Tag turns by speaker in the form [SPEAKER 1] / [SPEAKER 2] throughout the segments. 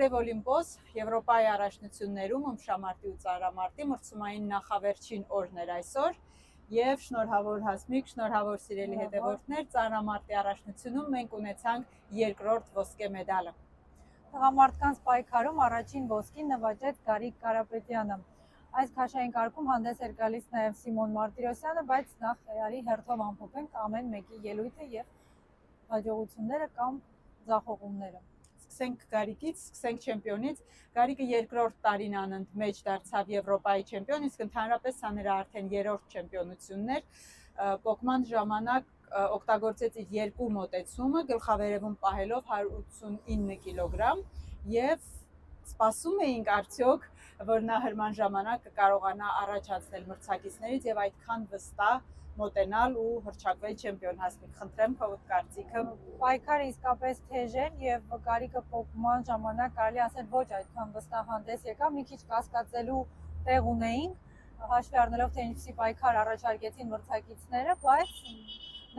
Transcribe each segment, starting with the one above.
[SPEAKER 1] Բարև Օլիմպոս, Եվրոպայի առաջնություններում ըմբշամարտի ու ծանրամարտի մրցումային նախավերջին օրն էր այսօր եւ շնորհավոր Հասմիկ, շնորհավոր սիրելի հետևորդներ, ծանրամարտի առաջնությունում մենք ունեցանք երկրորդ ոսկե մեդալը։
[SPEAKER 2] Տղամարդկանց պայքարում առաջին ոսկին նվաճեց Գարիկ Կարապետյանը։ Այս քաշային կարգում հանդես էր գալիս նաև Սիմոն Մարտիրոսյանը, բայց նախ արի հերթով ամփոփենք ամեն մեկի ելույթը եւ հաջողությունները կամ ձախողումները։
[SPEAKER 1] Սկսենք Գարիկից, սկսենք չեմպիոնից։ Գարիկը երկրորդ տարին անընդմեջ դարձավ Եվրոպայի չեմպիոն, իսկ ընդհանրապես սա նրա արդեն երրորդ չեմպիոնությունն էր։ Պոկման ժամանակ օգտագործեց իր երկու մոտեցումը, գլխավերևում պահելով 189 կիլոգրամ եւ սպասում էինք արդյոք, որ նա հրման ժամանակ կկարողանա առաջ անցնել մրցակիցներից եւ այդքան վստահ մոտենալ ու հռչակվել չեմպիոն։ Հասմիկ, խնդրեմ քո կարծիքը։
[SPEAKER 2] Պայքարը իսկապես թեժ էր եւ Գարիկը պոկման ժամանակ կարելի ասել ոչ այդքան վստահ հանդես եկավ, մի քիչ կասկածելու տեղ ունեին, հաշվի առնելով թե ինչպիսի պայքար առաջարկեցին մրցակիցները, բայց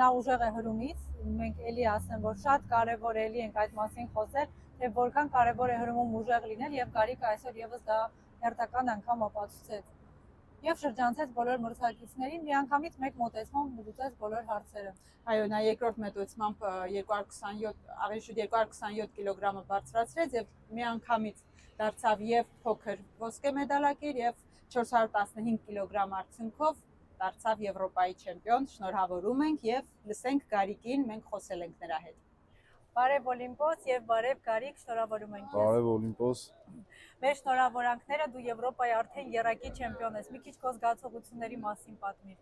[SPEAKER 2] նա ուժեղ է հրումից, մենք էլի ասեմ, որ շատ կարևոր էլի ենք այդ մասին խոսել, թե որքան կարևոր է հրումում ուժեղ լինել եւ Գարիկը այսօր եւս դա հերթական անգամ ապացուցեց։ Եվ շրջանցեց բոլոր մրցակիցներին, միանգամից մեկ մոտեցմամբ լուծեց բոլոր հարցերը։
[SPEAKER 1] Այո, նա երկրորդ մոտեցմամբ 227, ավելի շուտ 227 կիլոգրամը բարձրացրեց եւ միանգամից դարձավ եւ փոքր ոսկե մեդալակիր եւ 415 կիլոգրամ արդյունքով դարձավ Եվրոպայի չեմպիոն։ Շնորհավորում ենք եւ լսենք Գարիկին, մենք խոսել ենք նրա հետ։
[SPEAKER 2] Բարև Օլիմպոս եւ բարև Գարիկ, շնորհավորում ենք քեզ։
[SPEAKER 3] Բարև Օլիմպոս։
[SPEAKER 2] Մեր շնորհավորանքները, դու Եվրոպայի արդեն եռակի չեմպիոն ես։ Մի քիչ քո զգացողությունների մասին պատմիր։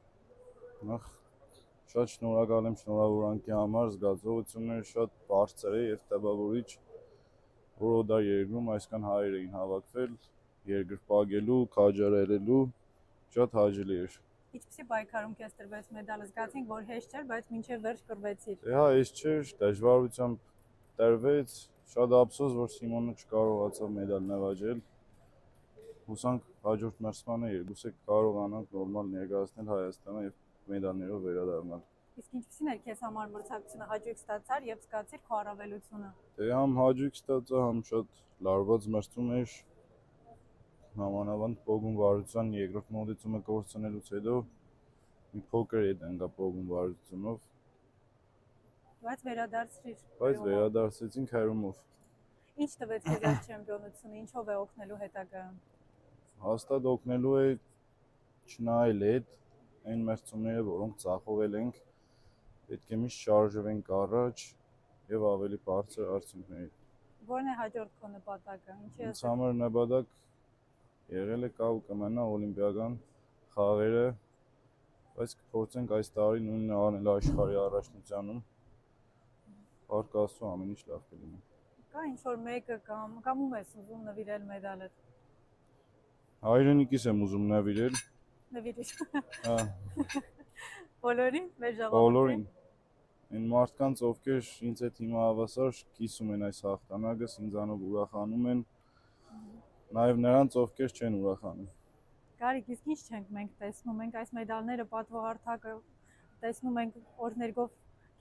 [SPEAKER 3] Նախ շատ շնորհակալ եմ շնորհավորանքի համար, զգացողությունները շատ բարձր է եւ տպավորիչ, որ օդար երկրում այսքան հայեր էին հավաքվել, երկրպագելու, քաջարերելու, շատ հաճելի էր։
[SPEAKER 2] Ինչպիսի պայքարում քեզ տրվեց մեդալը, զգացինք, որ հեշտ չէր, բայց մինչև վերջ կռվեցիր։
[SPEAKER 3] Հա, հեշտ չէր, դժվարությամբ տրվեց, շատ ափսոս, որ Սիմոնը չկարողացավ մեդալ նվաճել։ Հուսանք հաջորդ մրցմանը երկուսը կարողանանք նորմալ ներկայացնել Հայաստանը եւ մեդալներով վերադառնալ։
[SPEAKER 2] Իսկ ինչպիսին էր քեզ համար մրցակցությունը, հաջող ստացար եւ զգացիր քո առավելությունը։
[SPEAKER 3] Դե համ հաջող ստացա, համ շատ լարված մրցում էր։ Նամանավանդ Պոգուն Վարդության երկրորդ մոտեցումը կորցնելուց հետո մի փոքր հետ ընկա Պոգուն Վարդությունով,
[SPEAKER 2] բայց վերադարձրիր։
[SPEAKER 3] բայց վերադարձեցինք հերումով։
[SPEAKER 2] Ինչ տվեց քեզ այս չեմպիոնությունը, ինչով է օգնելու հետագայում։
[SPEAKER 3] Հաստատ օգնելու է չնայել այդ այն մրցումները, որոնք ծախողել ենք, պետք է միշտ շարժվենք առաջ եւ ավելի բարձր արդյունքների։
[SPEAKER 2] Որն է հաջորդ քո նպատակը։ Ինչի՞
[SPEAKER 3] Ինձ համար նպատակ եղել է կավ կմնա օլիմպիական խաղերը, բայց կփորձենք այս տարի նույնն անել աշխարհի առաջնությունում։ Փառք Աստծո, ամեն ինչ լավ կլինի։
[SPEAKER 2] Կա ինչ-որ մեկը կամ ում ես ուզում նվիրել մեդալը։
[SPEAKER 3] Հայրենիքիս եմ ուզում նվիրել։
[SPEAKER 2] Նվիրիր։
[SPEAKER 3] Հա,
[SPEAKER 2] Բոլորին, մեր ժողովրդին։
[SPEAKER 3] բոլորին։ Այն մարդկանց, ովքեր ինձ հետ հիմա հավասար կիսում են այս հաղթանակը, ինձանով ուրախանում են, նաև նրանց, ովքեր չեն ուրախանում։
[SPEAKER 2] Գարիկ, իսկ ինչ չենք մենք տեսնում, մենք այս մեդալները պատվոհարթակը տեսնում ենք օրներգով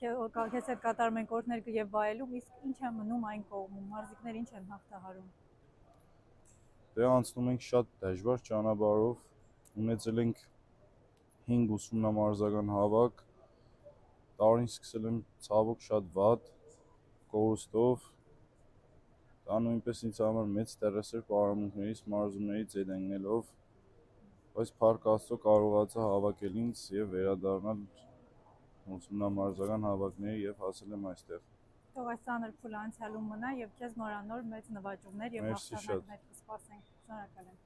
[SPEAKER 2] քեզ հետ կատարում ենք օրներգը եւ վայելում, իսկ ինչ է մնում այն կողմում, մարզիկներ ինչ են հաղթահարում։
[SPEAKER 3] Դե անցնում ենք շատ դժվար ճանապարհով, ունեցել ենք 5 ուսումնամարզական հավաք, տարին սկսել եմ ցավոք շատ վատ, կորուստով, դա նույնպես ինձ համար մեծ ստրես էր պարամունքներից, մարզումներից հետ ընկնելով, բայց փառք Աստծո կարողացա հավաքել ինձ եւ վերադառնալ ուսումնամարզական հավաքների եւ հասել եմ այստեղ։
[SPEAKER 2] Թող այս ծանր փուլը անցյալում մնա եւ քեզ նորանոր մեծ նվաճումներ եւ հաղթանակներ կսպասենք։ Շնորհակալ եմ։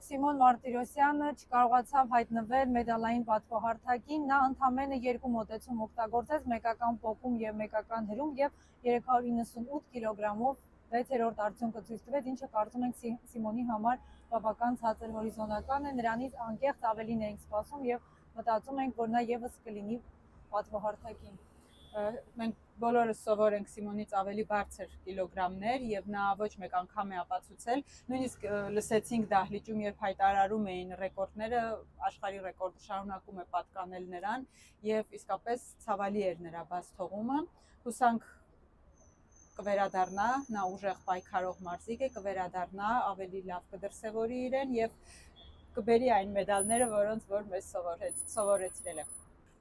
[SPEAKER 2] Սիմոն Մարտիրոսյանը չկարողացավ հայտնվել մեդալային պատվոհարթակին, նա ընդամենը 2 մոտեցում օգտագործեց, մեկական պոկում եւ մեկական հրում եւ 398 կիլոգրամով 6-րդ արդյունքը ցույց տվեց, ինչը կարծում ենք Սիմոնի համար բավական ցածր հորիզոնական է, նրանից անկեղծ ավելին էինք սպասում եւ մտածում ենք, որ նա եւս կլինի պատվոհարթակին։
[SPEAKER 1] Մենք բոլորս սովոր ենք Սիմոնից ավելի բարձր կիլոգրամներ եւ նա ոչ մեկ անգամ է ապացուցել, նույնիսկ լսեցինք դահլիճում, երբ հայտարարում էին ռեկորդները, աշխարհի ռեկորդը շարունակում է պատկանել նրան եւ իսկապես ցավալի էր նրա բաց թողումը։ Հուսանք կվերադառնա, նա ուժեղ պայքարող մարզիկ է, կվերադառնա, ավելի լավ կդրսևորի իրեն եւ կբերի այն մեդալները, որոնց որ մեզ սովորեցրել է։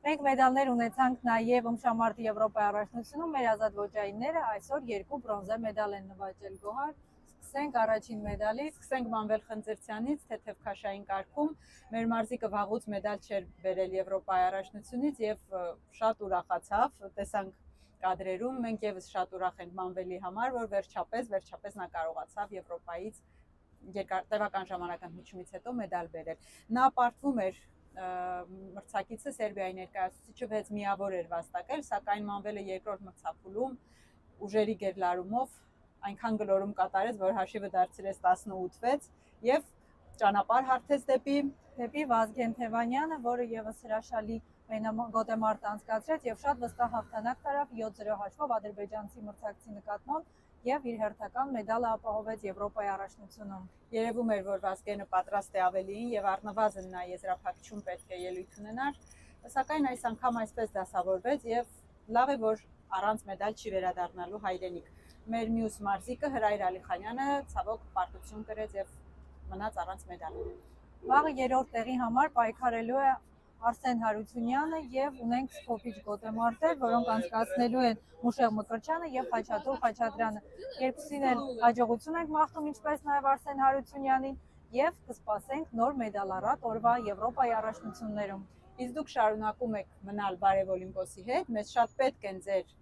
[SPEAKER 2] Մենք մեդալներ ունեցանք նաև ըմբշամարտի Եվրոպայի առաջնությունում, մեր ազատ ոճայինները այսօր 2 բրոնզե մեդալ են նվաճել Գոհար։ Սկսենք առաջին մեդալից,
[SPEAKER 1] սկսենք Մանվել Խնձրցյանից, թեթև քաշային կարգում։ Մեր մարզիկը վաղուց մեդալ չէր բերել Եվրոպայի առաջնությունից եւ շատ ուրախացավ, տեսանք կադրերում, մենք եւս շատ ուրախ ենք Մանվելի համար, որ վերջապես նա կարողացավ Եվրոպայից տևական ժամանակահատվածից հետո մեդալ բերել։ Նա պարտվում էր մրցակիցը Սերբիայի ներկայացուցիչը 6 միավոր էր վաստակել, սակայն Մանվելը երկրորդ մրցափուլում ուժերի գերլարումով այնքան գլորում կատարեց, որ հաշիվը դարձրեց 18-6 եւ ճանապարհ հարթեց
[SPEAKER 2] դեպի Վազգեն Թևանյանը, որը եւս հրաշալի գոտեմարտ անցկացրեց եւ շատ վստահ հաղթանակ տարավ 7-0 հաշվով ադրբեջանցի մրցակցի նկատմամբ եւ իր հերթական մեդալը ապահովեց Եվրոպայի առաջնությունում։
[SPEAKER 1] Երևում էր, որ Վազգենը պատրաստ է ավելիին եւ առնվազն նա եզրափակիչում պետք է ելույթ ունենար, սակայն այս անգամ այսպես դասավորվեց եւ լավ է, որ առանց մեդալ չի վերադառնալու հայրենիք։ Մեր մյուս մարզիկը Հրայր Ալիխանյանը ցավոք պարտություն կրեց եւ մնաց առանց մեդալ։
[SPEAKER 2] Վաղը երրորդ տեղի համար պայքարելու է Արսեն Հարությունյանը եւ ունենք Սկոպիչ գոտեմարտեր, որոնք անցկացնելու են Մուշեղ Մկրտչյանը եւ Խաչատուր Խաչատրյանը։ Երկուսին էլ հաջողություն ենք մաղթում, ինչպես նաեւ Արսեն Հարությունյանին, եւ կսպասենք նոր մեդալառատ օրվա Եվրոպայի առաջնություններում։
[SPEAKER 1] Իսկ դուք շարունակում եք մնալ Բարև Օլիմպոսի հետ, մեզ շատ պետք են ձեր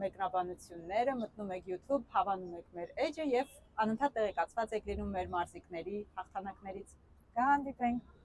[SPEAKER 1] մեկնաբանությունները, մտնում եք YouTube, հավանում եք մեր էջը եւ անընդհատ տեղեկացված եք լինում մեր մարզիկների հաղթանակներից։
[SPEAKER 2] Կհանդիպենք։